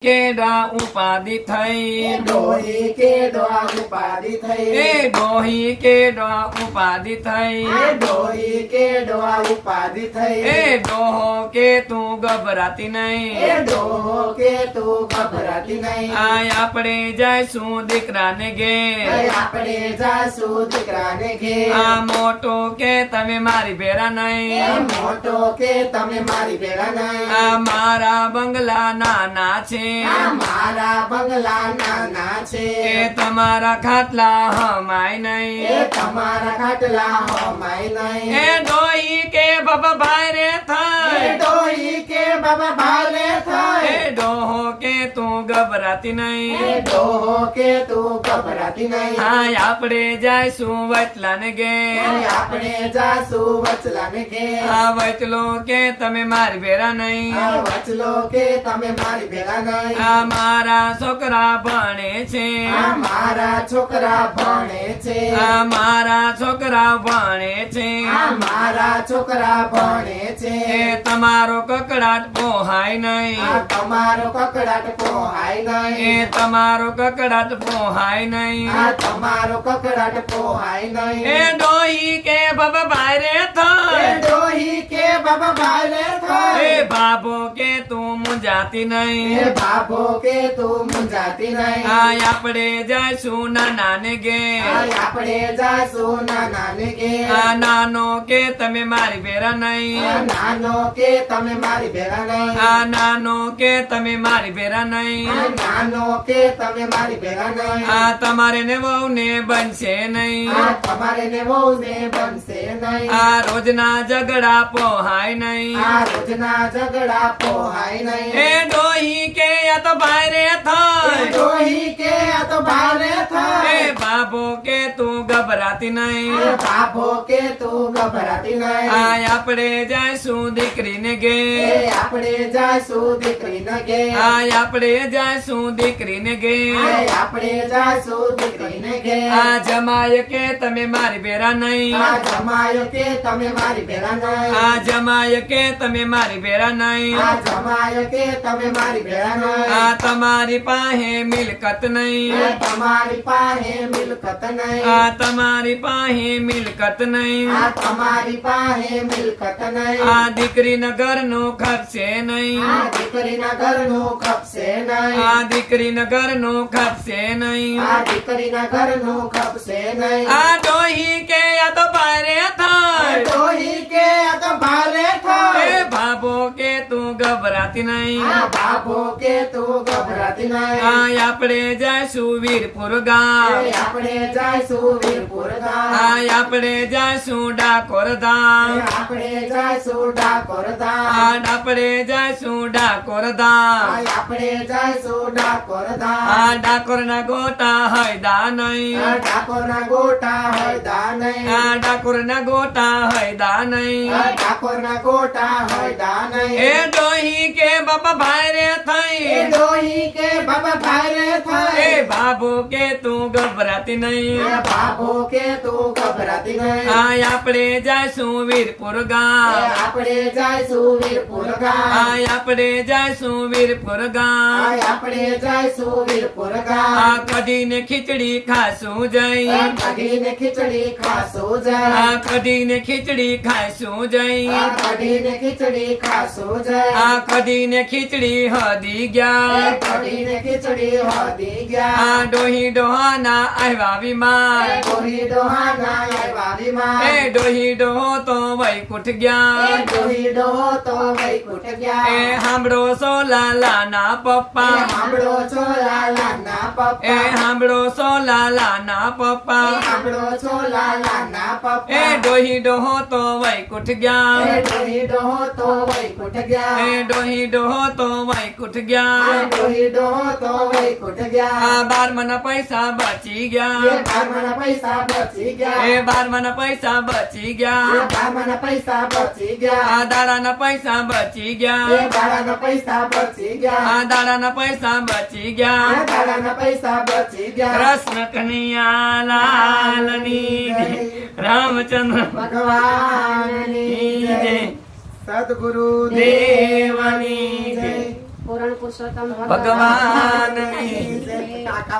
કેડા ઉપાધિ થઈ ડોહી કેડવા ઉપાધિ થઈ એ ડોહી કેડા ઉપાધિ થઈ ડોહી કેડવા ઉપાધિ થઈ એ ડોહો કે તું ગભરાતી નહીં એ ડોહો કે તું ગભરાતી નહીં આય આપણે જઈશું દીકરાને ઘેર આપણે જાશું દીકરાને ઘેર આ મોટો કે તમે મારી ભેરા એ નહીં મોટો કે તમે મારી ભેગા નહીં આ મારા બંગલા નાના છે આ મારા બંગલા નાના છે એ તમારા ખાટલા હમાય એ નહીં તમારા ખાટલા હમાય નહીં એ ડોહી કે બાબા ભાઈ રે એ થાય ડોહી કે બાબા ભાલે એ થાય ડોહો કે તું ગભરાતી એ નહીં ડોહો કે તું ગભરાતી નહીં હાય આપણે જઈશું વચલાને ઘેર આપણે જાશું વચલાને ઘેર આ વચલો કે તમે મારી ભેરા નહીં આ વચલો કે તમે મારી ભેગા નહીં આ મારા છોકરા ભણે છે આ મારા છોકરા ભણે છે આ મારા છોકરા ભણે છે આ મારા છોકરા ભણે છે એ તમારો કકડાટ પોહાય આ નહીં તમારો કકડાટ પોહાય એ નહીં તમારો કકડાટ પોહાય નહીં આ તમારો કકડાટ પોહાય નહીં એ ડોહી કે બાબા ભાઈ રે એ થાય ડોહી કે બાબા ભાલે એ થાય બાબો કે તું મુંજાતી એ નહીં બાબો કે તું મુંજાતી નહીં આય આપણે જઈશું નાનાને ઘેર આપણે જાશું નાનાને ઘેર આ નાનો કે તમે મારી ભેરા આ નહીં નાનો કે તમે મારી ભેગા નહીં આ નાનો કે તમે મારી ભેરા આ નહીં નાનો કે તમે મારી ભેગા નહીં આ તમારે ને વહુ ને બનશે આ નહીં તમારે ને વહુ ને બનશે નહીં આ રોજના ઝઘડા પોહાય નહીં આ રોજના ઝઘડા પોહાય નહીં એ ડોહી કે આ તો ભાઈ રે એ થાય ડોહી કે આ તો ભારે એ થાય બાબો કે તું ગભરાતી એ નહીં બાબો કે તું ગભરાતી નહીં આય આપણે જઈશું દીકરીને એ ઘેર આપણે જાશું દીકરીને ઘેર આય આપણે જઈશું દીકરીને ઘેર આપણે જાશું દીકરીને ઘેર આ જમાય કે તમે મારી ભેરા આ નહીં જમાયો કે તમે મારી ભેગા નહીં આ જમાય કે તમે મારી ભેરા આ નહીં જમાયો કે તમે મારી ભેગા નહીં આ તમારી પાસે મિલકત એ નહીં તમારી પાસે મિલકત નહીં આ તમારી પાસે મિલકત નહીં આ તમારી પાસે મિલકત નહીં આ દીકરીના ઘરનું ખપશે નહીં આ દીકરીના ઘરનું ખપશે નહીં આ દીકરીના ઘરનું ખપશે નહીં આ દીકરીના ઘરનું ખપશે નહીં આ ડોહી કે આ તો ભારે એ થાય ડોહી કે આ તો ભારે એ થાય બાબો કે તું ગભરાતી નહીં આ બાબો કે તું ગભરાતી નહીં આય આપણે જઈશું વીરપુર ગામ એ આપણે જાઈશું વીરપુર ગામ આય આપણે જઈશું ડાકોર ધામ આપણે જાઈશું ડાકોર ધામ આપણે જઈશું ડાકોર ધામ આપણે જાઈશું ડાકોર ધામ આ ડાકોર ના ગોટા હૈદા નહીં ડાકોરના ગોટા હૈદા નહીં આ ડાકોર ના ગોટા હૈદા નહીં ડાકોરના ગોટા હૈદા નહીં એ ડોહી કે બાબા ભાઈ રે એ થઈ ડોહી કે બાબા ભારે એ થાય બાબો કે તું ગભરાતી એ નહીં બાબો કે તું ગભરાતી નહીં આય આપણે જઈશું વીરપુર ગામ આપણે જાઈશું વીરપુર ગામ આય આપણે જઈશું વીરપુર ગામ આપણે જાઈશું વીરપુર ગામ આ કઢીને ખીચડી ખાશું જઈ કઢીને ખીચડી ખાશું જાય આ કઢીને ખીચડી ખાશું જઈ કઢીને ખીચડી ખાશું જાય આ કઢીને ખીચડી હદી ગયા કઢીને ખીચડી હોદી ગયા આ ડોહી ડોહાના આવ્યા બીમાર ડોહી ડોહાના આવ્યા બીમાર એ ડોહી ડોહો તો વૈકુંઠ ગયા ડોહી ડોહો તો વૈકુંઠ ગયા એ સાંભળો સો લાલાના પપ્પા સાંભળો છો લાલાના એ પપ્પા સાંભળો સો લાલાના પપ્પા સાંભળો છો લાલાના એ પપ્પા ડોહી ડોહો તો વૈકુંઠ ગયા ડોહી ડોહો તો વૈકુંઠ ગયા એ ડોહી ડોહો તો વૈકુંઠ ગયા ડોહી ડોહો તો વૈકુંઠ ગયા આ બારમાના પૈસા બચી એ ગયા બારમાના પૈસા બચી ગયા એ બારમાના પૈસા બચી એ ગયા બારમાના પૈસા બચી ગયા આ દાડાના પૈસા બચી એ ગયા દાડાના પૈસા બચી ગયા આ દાડાના પૈસા બચી ગયા એ દાડાના પૈસા બચી ગયા કૃષ્ણ કનૈયા લાલની જય. રામચંદ્ર ભગવાનની જય. જય સદગુરુ દેવની જય. પૂરણ પુરુષોત્તમ ભગવાનની કાકા